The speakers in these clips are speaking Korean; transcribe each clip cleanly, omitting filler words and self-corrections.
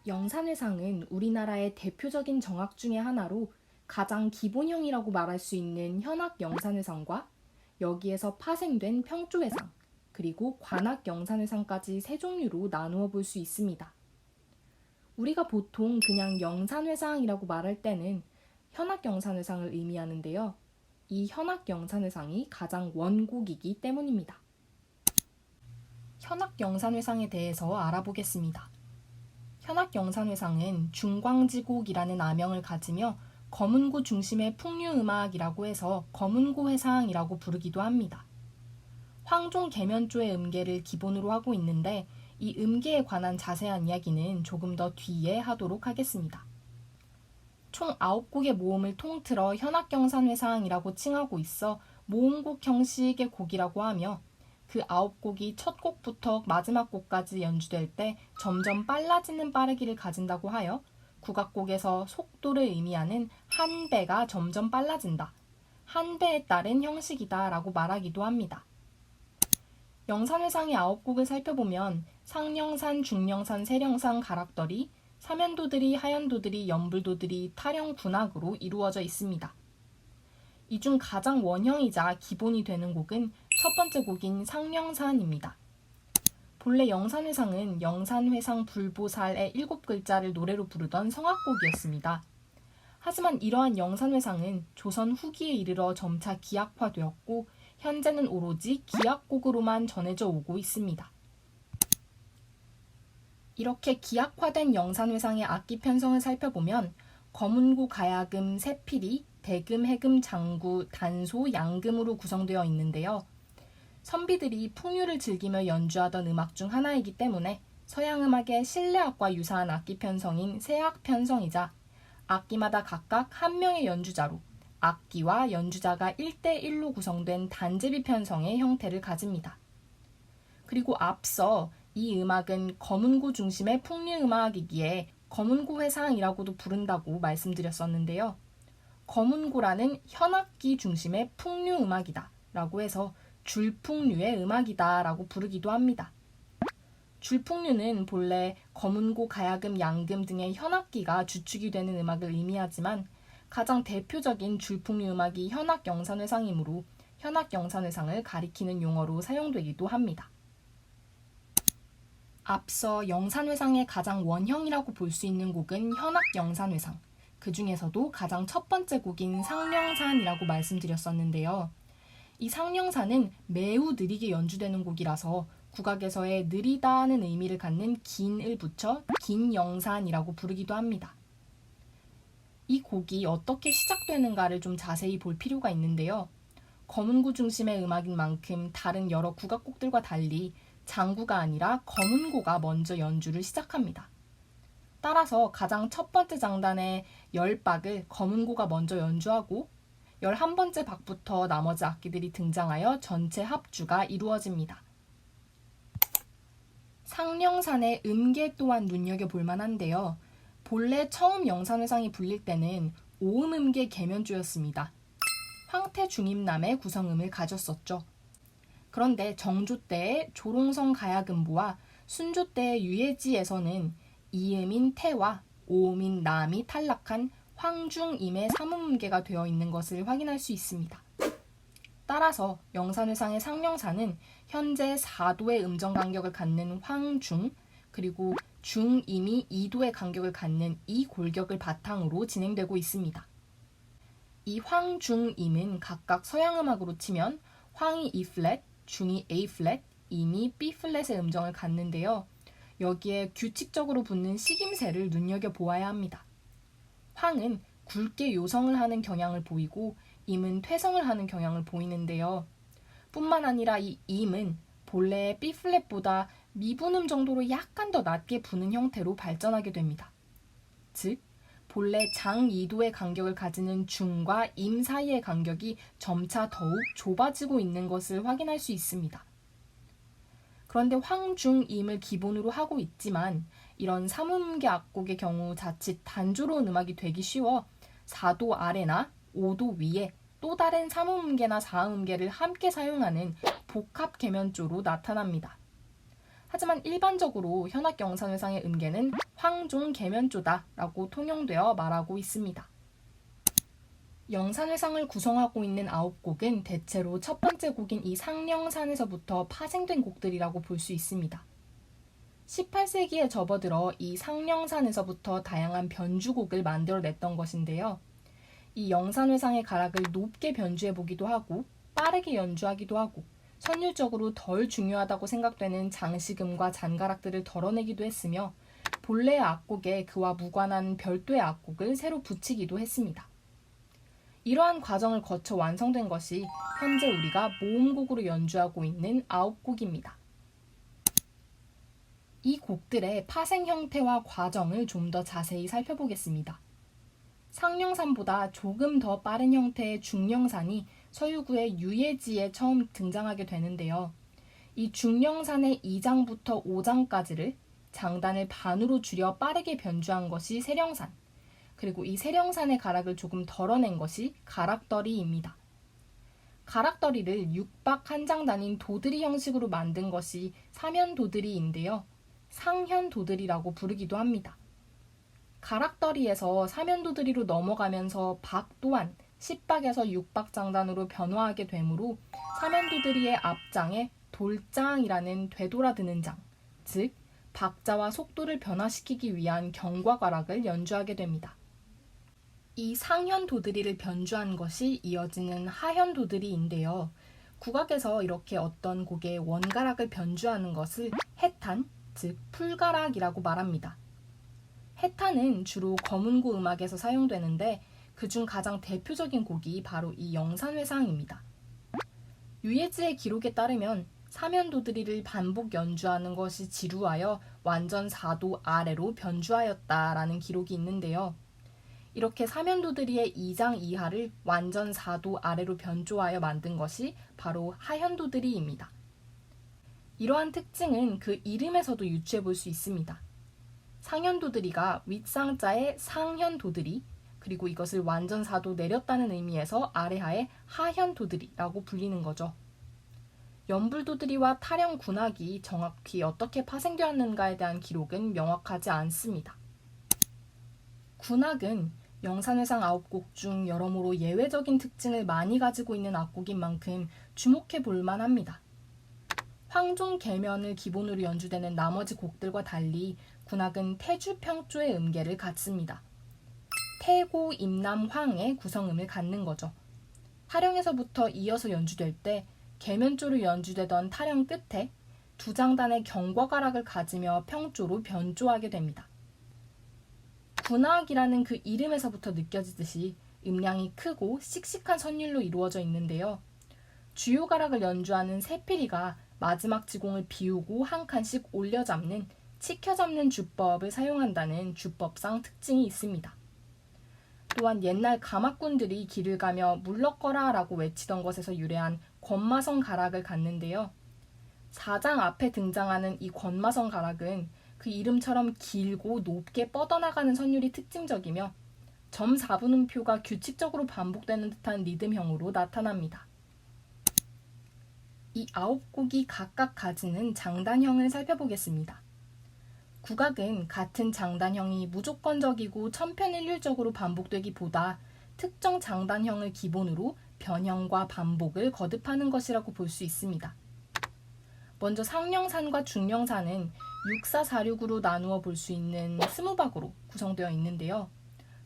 영산회상은 우리나라의 대표적인 정악 중의 하나로 가장 기본형이라고 말할 수 있는 현악 영산회상과 여기에서 파생된 평조회상, 그리고 관악 영산회상까지 세 종류로 나누어 볼 수 있습니다. 우리가 보통 그냥 영산회상이라고 말할 때는 현악 영산회상을 의미하는데요. 이 현악 영산회상이 가장 원곡이기 때문입니다. 현악 영산회상에 대해서 알아보겠습니다. 현악영산회상은 중광지곡이라는 아명을 가지며 검은고 중심의 풍류음악이라고 해서 검은고회상이라고 부르기도 합니다. 황종 계면조의 음계를 기본으로 하고 있는데 이 음계에 관한 자세한 이야기는 조금 더 뒤에 하도록 하겠습니다. 총 9곡의 모음을 통틀어 현악영산회상이라고 칭하고 있어 모음곡 형식의 곡이라고 하며 그 9곡이 첫 곡부터 마지막 곡까지 연주될 때 점점 빨라지는 빠르기를 가진다고 하여 국악곡에서 속도를 의미하는 한 배가 점점 빨라진다, 한 배에 따른 형식이다 라고 말하기도 합니다. 영산회상의 9곡을 살펴보면 상령산, 중령산, 세령산, 가락더리, 사면도들이, 하연도들이, 연불도들이 타령 군악으로 이루어져 있습니다. 이 중 가장 원형이자 기본이 되는 곡은 첫 번째 곡인 상령산입니다. 본래 영산회상은 영산회상 불보살의 7글자를 노래로 부르던 성악곡이었습니다. 하지만 이러한 영산회상은 조선 후기에 이르러 점차 기악화되었고 현재는 오로지 기악곡으로만 전해져 오고 있습니다. 이렇게 기악화된 영산회상의 악기 편성을 살펴보면 검은고 가야금, 새피리, 대금, 해금, 장구, 단소, 양금으로 구성되어 있는데요. 선비들이 풍류를 즐기며 연주하던 음악 중 하나이기 때문에 서양음악의 실내악과 유사한 악기 편성인 세악 편성이자 악기마다 각각 한 명의 연주자로 악기와 연주자가 1대1로 구성된 단제비 편성의 형태를 가집니다. 그리고 앞서 이 음악은 검은고 중심의 풍류음악이기에 검은고회상이라고도 부른다고 말씀드렸었는데요. 검은고라는 현악기 중심의 풍류음악이다 라고 해서 줄풍류의 음악이다 라고 부르기도 합니다. 줄풍류는 본래 검은고, 가야금, 양금 등의 현악기가 주축이 되는 음악을 의미하지만 가장 대표적인 줄풍류 음악이 현악영산회상이므로 현악영산회상을 가리키는 용어로 사용되기도 합니다. 앞서 영산회상의 가장 원형이라고 볼 수 있는 곡은 현악영산회상, 그 중에서도 가장 첫 번째 곡인 상령산이라고 말씀드렸었는데요. 이 상령산은 매우 느리게 연주되는 곡이라서 국악에서의 느리다는 의미를 갖는 긴을 붙여 긴영산이라고 부르기도 합니다. 이 곡이 어떻게 시작되는가를 좀 자세히 볼 필요가 있는데요. 검은고 중심의 음악인 만큼 다른 여러 국악곡들과 달리 장구가 아니라 검은고가 먼저 연주를 시작합니다. 따라서 가장 첫 번째 장단의 10박을 검은고가 먼저 연주하고 11번째 박부터 나머지 악기들이 등장하여 전체 합주가 이루어집니다. 상령산의 음계 또한 눈여겨볼 만한데요. 본래 처음 영산회상이 불릴 때는 오음음계 계면조였습니다. 황태중임남의 구성음을 가졌었죠. 그런데 정조 때의 조롱성 가야금보와 순조 때의 유예지에서는 이음인 태와 오음인 남이 탈락한 황중임의 삼음음계가 되어 있는 것을 확인할 수 있습니다. 따라서 영산회상의 상령산은 현재 4도의 음정 간격을 갖는 황중, 그리고 중임이 2도의 간격을 갖는 이 골격을 바탕으로 진행되고 있습니다. 이 황중임은 각각 서양음악으로 치면 황이 E플랫, 중이 A플랫, 임이 B플랫의 음정을 갖는데요. 여기에 규칙적으로 붙는 식임새를 눈여겨보아야 합니다. 황은 굵게 요성을 하는 경향을 보이고 임은 퇴성을 하는 경향을 보이는데요. 뿐만 아니라 이 임은 본래의 B플랫보다 미분음 정도로 약간 더 낮게 부는 형태로 발전하게 됩니다. 즉, 본래 장 2도의 간격을 가지는 중과 임 사이의 간격이 점차 더욱 좁아지고 있는 것을 확인할 수 있습니다. 그런데 황중임을 기본으로 하고 있지만 이런 삼음계 악곡의 경우 자칫 단조로운 음악이 되기 쉬워 4도 아래나 5도 위에 또 다른 삼음계나 사음계를 함께 사용하는 복합 계면조로 나타납니다. 하지만 일반적으로 현악 영산회상의 음계는 황종 계면조다라고 통용되어 말하고 있습니다. 영산회상을 구성하고 있는 9곡은 대체로 첫 번째 곡인 이 상령산에서부터 파생된 곡들이라고 볼 수 있습니다. 18세기에 접어들어 이 상령산에서부터 다양한 변주곡을 만들어냈던 것인데요. 이 영산회상의 가락을 높게 변주해보기도 하고 빠르게 연주하기도 하고 선율적으로 덜 중요하다고 생각되는 장시금과 잔가락들을 덜어내기도 했으며 본래의 악곡에 그와 무관한 별도의 악곡을 새로 붙이기도 했습니다. 이러한 과정을 거쳐 완성된 것이 현재 우리가 모음곡으로 연주하고 있는 9곡입니다. 이 곡들의 파생 형태와 과정을 좀 더 자세히 살펴보겠습니다. 상령산보다 조금 더 빠른 형태의 중령산이 서유구의 유예지에 처음 등장하게 되는데요. 이 중령산의 2장부터 5장까지를 장단을 반으로 줄여 빠르게 변주한 것이 세령산, 그리고 이 세령산의 가락을 조금 덜어낸 것이 가락더리입니다. 가락더리를 6박 한 장단인 도드리 형식으로 만든 것이 사면도드리인데요. 상현도드리라고 부르기도 합니다. 가락더리에서 사면도드리로 넘어가면서 박 또한 10박에서 6박 장단으로 변화하게 되므로 사면도드리의 앞장에 돌장이라는 되돌아드는 장, 즉 박자와 속도를 변화시키기 위한 경과가락을 연주하게 됩니다. 이 상현도드리를 변주한 것이 이어지는 하현도드리인데요. 국악에서 이렇게 어떤 곡의 원가락을 변주하는 것을 해탄, 즉 풀가락이라고 말합니다. 해탄은 주로 검은고 음악에서 사용되는데 그중 가장 대표적인 곡이 바로 이 영산회상입니다. 유예지의 기록에 따르면 사면도드리를 반복 연주하는 것이 지루하여 완전 4도 아래로 변주하였다라는 기록이 있는데요. 이렇게 사면도드리의 2장 이하를 완전 4도 아래로 변조하여 만든 것이 바로 하현도드리입니다. 이러한 특징은 그 이름에서도 유추해 볼 수 있습니다. 상현도드리가 윗상자의 상현도드리, 그리고 이것을 완전 4도 내렸다는 의미에서 아래하의 하현도드리라고 불리는 거죠. 연불도드리와 타령군악이 정확히 어떻게 파생되었는가에 대한 기록은 명확하지 않습니다. 군악은 영산회상 9곡 중 여러모로 예외적인 특징을 많이 가지고 있는 악곡인 만큼 주목해 볼 만합니다. 황종 계면을 기본으로 연주되는 나머지 곡들과 달리 군악은 태주평조의 음계를 갖습니다. 태고, 임남, 황의 구성음을 갖는 거죠. 타령에서부터 이어서 연주될 때 계면조로 연주되던 타령 끝에 두 장단의 경과가락을 가지며 평조로 변조하게 됩니다. 군악이라는 그 이름에서부터 느껴지듯이 음량이 크고 씩씩한 선율로 이루어져 있는데요. 주요 가락을 연주하는 세피리가 마지막 지공을 비우고 한 칸씩 올려잡는 치켜잡는 주법을 사용한다는 주법상 특징이 있습니다. 또한 옛날 가마꾼들이 길을 가며 물러거라 라고 외치던 것에서 유래한 권마성 가락을 갖는데요. 4장 앞에 등장하는 이 권마성 가락은 그 이름처럼 길고 높게 뻗어나가는 선율이 특징적이며 점 4분음표가 규칙적으로 반복되는 듯한 리듬형으로 나타납니다. 이 9곡이 각각 가지는 장단형을 살펴보겠습니다. 국악은 같은 장단형이 무조건적이고 천편일률적으로 반복되기보다 특정 장단형을 기본으로 변형과 반복을 거듭하는 것이라고 볼 수 있습니다. 먼저 상령산과 중령산은 6,4,4,6으로 나누어 볼 수 있는 20박으로 구성되어 있는데요.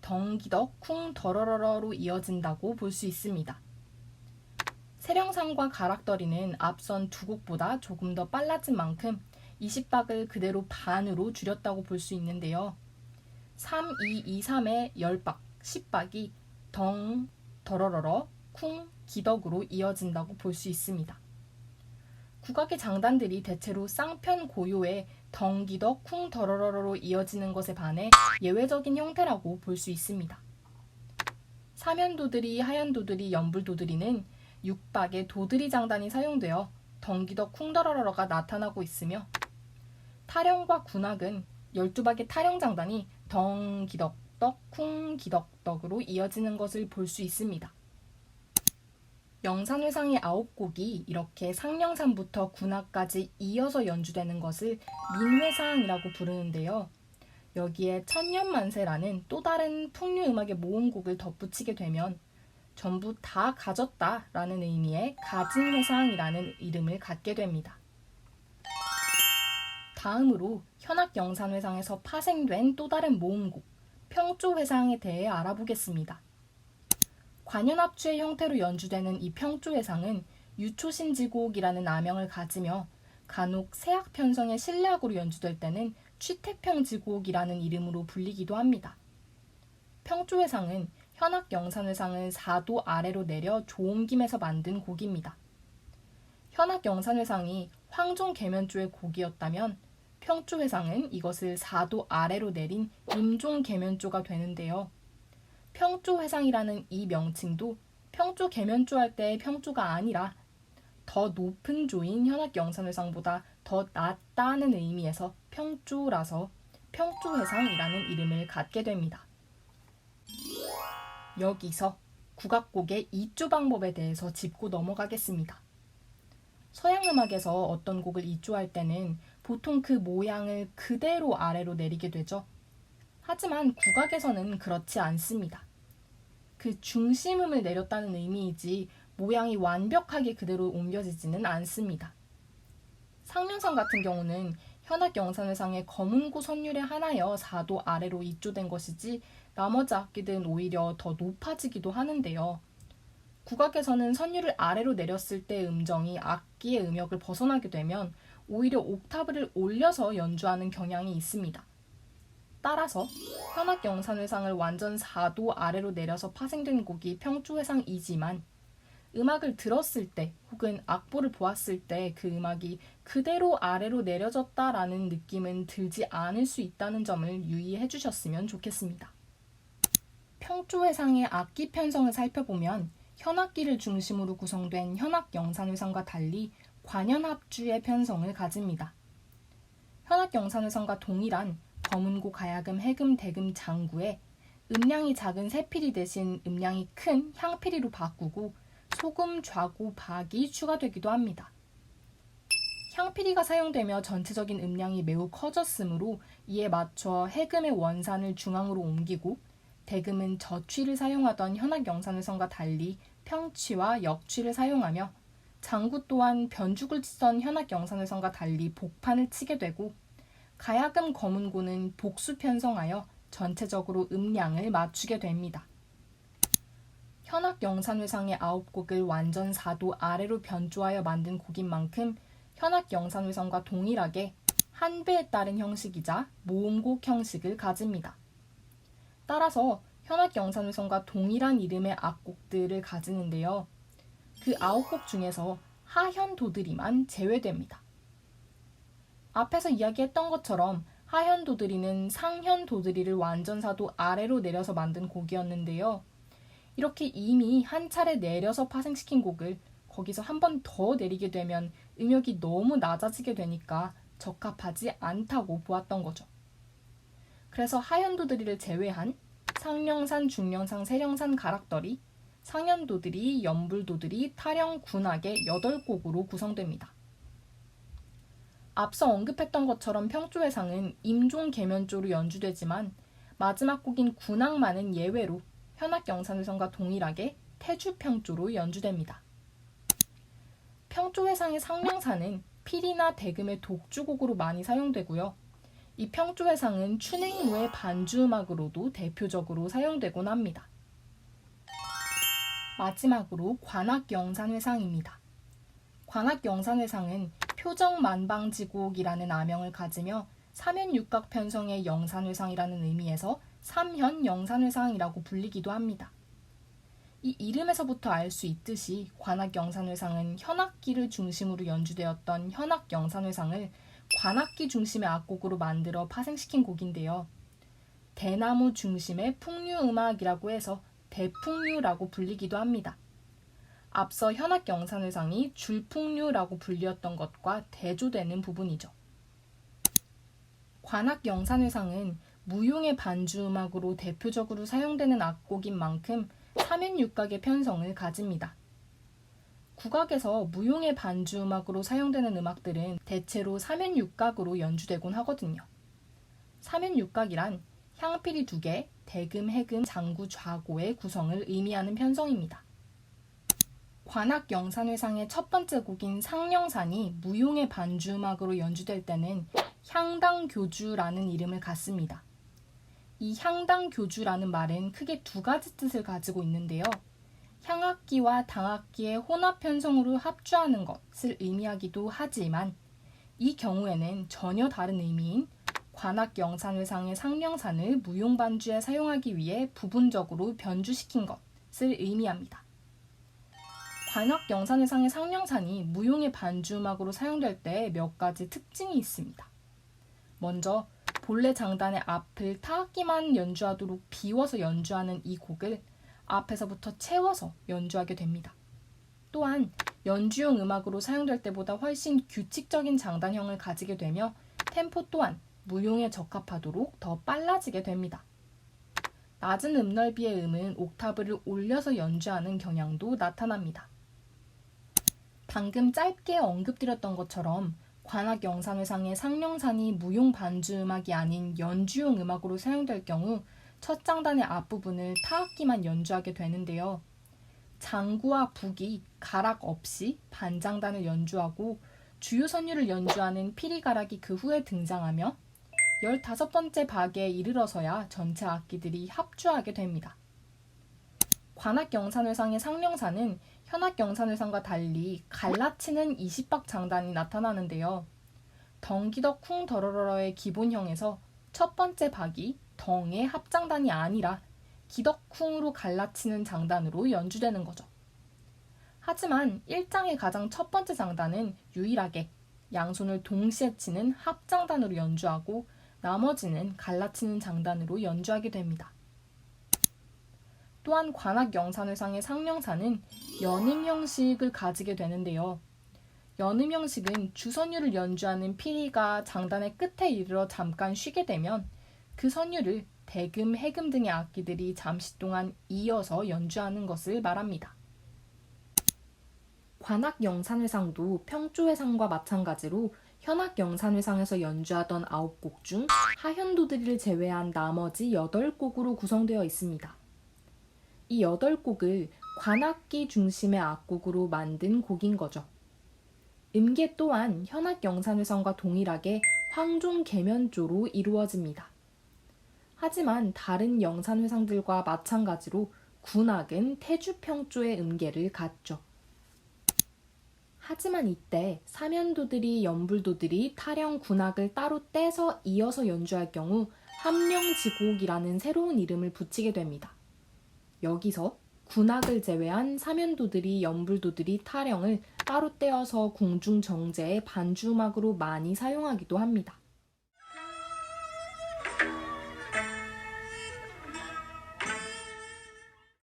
덩기덕, 쿵, 더러러러로 이어진다고 볼 수 있습니다. 세령산과 가락더리는 앞선 두 곡보다 조금 더 빨라진 만큼 20박을 그대로 반으로 줄였다고 볼 수 있는데요. 3, 2, 2, 3의 10박, 10박이 덩, 더러러러, 쿵, 기덕으로 이어진다고 볼 수 있습니다. 국악의 장단들이 대체로 쌍편 고요의 덩기덕, 쿵, 더러러러로 이어지는 것에 반해 예외적인 형태라고 볼 수 있습니다. 사면도드리, 하얀도드리, 연불도드리는 6박의 도드리 장단이 사용되어 덩기덕, 쿵, 더러러러가 나타나고 있으며 타령과 군악은 12박의 타령 장단이 덩기덕덕, 쿵, 기덕덕으로 이어지는 것을 볼 수 있습니다. 영산회상의 9곡이 이렇게 상령산부터 군악까지 이어서 연주되는 것을 민회상이라고 부르는데요. 여기에 천년만세라는 또 다른 풍류음악의 모음곡을 덧붙이게 되면 전부 다 가졌다라는 의미의 가진회상이라는 이름을 갖게 됩니다. 다음으로 현악영산회상에서 파생된 또 다른 모음곡, 평조회상에 대해 알아보겠습니다. 관현합주의 형태로 연주되는 이 평조회상은 유초신지곡이라는 아명을 가지며 간혹 세악편성의 신략으로 연주될 때는 취태평지곡이라는 이름으로 불리기도 합니다. 평조회상은 현악영산회상을 4도 아래로 내려 조옮김해서 만든 곡입니다. 현악영산회상이 황종계면조의 곡이었다면 평조회상은 이것을 4도 아래로 내린 임종계면조가 되는데요. 평조회상이라는 이 명칭도 평조계면조 할 때의 평조가 아니라 더 높은 조인 현악영산회상보다 더 낮다는 의미에서 평조라서 평조회상이라는 이름을 갖게 됩니다. 여기서 국악곡의 이조 방법에 대해서 짚고 넘어가겠습니다. 서양음악에서 어떤 곡을 이조할 때는 보통 그 모양을 그대로 아래로 내리게 되죠. 하지만 국악에서는 그렇지 않습니다. 그 중심음을 내렸다는 의미이지 모양이 완벽하게 그대로 옮겨지지는 않습니다. 상륜상 같은 경우는 현악영산회상의 검은고 선율에 한하여 4도 아래로 이조된 것이지 나머지 악기들은 오히려 더 높아지기도 하는데요. 국악에서는 선율을 아래로 내렸을 때 음정이 악기의 음역을 벗어나게 되면 오히려 옥타브를 올려서 연주하는 경향이 있습니다. 따라서 현악영산회상을 완전 4도 아래로 내려서 파생된 곡이 평조회상이지만 음악을 들었을 때 혹은 악보를 보았을 때 그 음악이 그대로 아래로 내려졌다라는 느낌은 들지 않을 수 있다는 점을 유의해 주셨으면 좋겠습니다. 평조회상의 악기 편성을 살펴보면 현악기를 중심으로 구성된 현악영산회상과 달리 관현합주의 편성을 가집니다. 현악영산회상과 동일한 검은고 가야금 해금 대금 장구에 음량이 작은 세피리 대신 음량이 큰 향피리로 바꾸고 소금, 좌고, 박이 추가되기도 합니다. 향피리가 사용되며 전체적인 음량이 매우 커졌으므로 이에 맞춰 해금의 원산을 중앙으로 옮기고 대금은 저취를 사용하던 현악영산회상과 달리 평취와 역취를 사용하며 장구 또한 변죽을 치던 현악영산회상과 달리 복판을 치게 되고 가야금 검은고는 복수 편성하여 전체적으로 음량을 맞추게 됩니다. 현악영산회상의 9곡을 완전 4도 아래로 변조하여 만든 곡인 만큼 현악영산회상과 동일하게 한배에 따른 형식이자 모음곡 형식을 가집니다. 따라서 현악영산회상과 동일한 이름의 악곡들을 가지는데요. 그 9곡 중에서 하현도드리만 제외됩니다. 앞에서 이야기했던 것처럼 하현도드리는 상현도드리를 완전 4도 아래로 내려서 만든 곡이었는데요. 이렇게 이미 한 차례 내려서 파생시킨 곡을 거기서 한 번 더 내리게 되면 음역이 너무 낮아지게 되니까 적합하지 않다고 보았던 거죠. 그래서 하현도드리를 제외한 상령산, 중령상, 세령산 가락더리, 상현도드리, 연불도드리, 타령, 군악의 8곡으로 구성됩니다. 앞서 언급했던 것처럼 평조회상은 임종계면조로 연주되지만 마지막 곡인 군악만은 예외로 현악영산회상과 동일하게 태주평조로 연주됩니다. 평조회상의 상령산은 필이나 대금의 독주곡으로 많이 사용되고요. 이 평조회상은 춘행무의 반주음악으로도 대표적으로 사용되곤 합니다. 마지막으로 관악영산회상입니다. 관악영산회상은 표정만방지곡이라는 아명을 가지며 삼현육각 편성의 영산회상이라는 의미에서 삼현영산회상이라고 불리기도 합니다. 이 이름에서부터 알 수 있듯이 관악영산회상은 현악기를 중심으로 연주되었던 현악영산회상을 관악기 중심의 악곡으로 만들어 파생시킨 곡인데요. 대나무 중심의 풍류음악이라고 해서 대풍류라고 불리기도 합니다. 앞서 현악영산회상이 줄풍류라고 불리었던 것과 대조되는 부분이죠. 관악영산회상은 무용의 반주음악으로 대표적으로 사용되는 악곡인 만큼 삼현육각의 편성을 가집니다. 국악에서 무용의 반주 음악으로 사용되는 음악들은 대체로 삼연육각으로 연주되곤 하거든요. 삼연육각이란 향필이 2개, 대금, 해금, 장구, 좌고의 구성을 의미하는 편성입니다. 관악 영산회상의 첫 번째 곡인 상령산이 무용의 반주 음악으로 연주될 때는 향당교주라는 이름을 갖습니다. 이 향당교주라는 말은 크게 2가지 뜻을 가지고 있는데요. 향악기와 당악기의 혼합 편성으로 합주하는 것을 의미하기도 하지만 이 경우에는 전혀 다른 의미인 관악 영산회상의 상령산을 무용 반주에 사용하기 위해 부분적으로 변주시킨 것을 의미합니다. 관악 영산회상의 상령산이 무용의 반주 음악으로 사용될 때 몇 가지 특징이 있습니다. 먼저 본래 장단의 앞을 타악기만 연주하도록 비워서 연주하는 이 곡을 앞에서부터 채워서 연주하게 됩니다. 또한 연주용 음악으로 사용될 때보다 훨씬 규칙적인 장단형을 가지게 되며 템포 또한 무용에 적합하도록 더 빨라지게 됩니다. 낮은 음넓이의 음은 옥타브를 올려서 연주하는 경향도 나타납니다. 방금 짧게 언급드렸던 것처럼 관악 영산회상의 상령산이 무용 반주 음악이 아닌 연주용 음악으로 사용될 경우 첫 장단의 앞부분을 타악기만 연주하게 되는데요. 장구와 북이 가락 없이 반장단을 연주하고 주요 선율을 연주하는 피리가락이 그 후에 등장하며 15번째 박에 이르러서야 전체 악기들이 합주하게 됩니다. 관악 영산회상의 상령산은 현악 영산회상과 달리 갈라치는 20박 장단이 나타나는데요. 덩기덕 쿵 더러러러의 기본형에서 첫 번째 박이 덩의 합장단이 아니라 기덕쿵으로 갈라치는 장단으로 연주되는 거죠. 하지만 1장의 가장 첫 번째 장단은 유일하게 양손을 동시에 치는 합장단으로 연주하고 나머지는 갈라치는 장단으로 연주하게 됩니다. 또한 관악 영산회상의 상령산은 연음 형식을 가지게 되는데요. 연음 형식은 주선율을 연주하는 피리가 장단의 끝에 이르러 잠깐 쉬게 되면 그 선율을 대금, 해금 등의 악기들이 잠시 동안 이어서 연주하는 것을 말합니다. 관악 영산회상도 평조회상과 마찬가지로 현악 영산회상에서 연주하던 9곡 중 하현도들이를 제외한 나머지 8곡으로 구성되어 있습니다. 이 8곡을 관악기 중심의 악곡으로 만든 곡인 거죠. 음계 또한 현악 영산회상과 동일하게 황종 계면조로 이루어집니다. 하지만 다른 영산회상들과 마찬가지로 군악은 태주평조의 음계를 갖죠. 하지만 이때 사면도들이 연불도들이 타령 군악을 따로 떼서 이어서 연주할 경우 함령지곡이라는 새로운 이름을 붙이게 됩니다. 여기서 군악을 제외한 사면도들이 연불도들이 타령을 따로 떼어서 궁중정제의 반주음악으로 많이 사용하기도 합니다.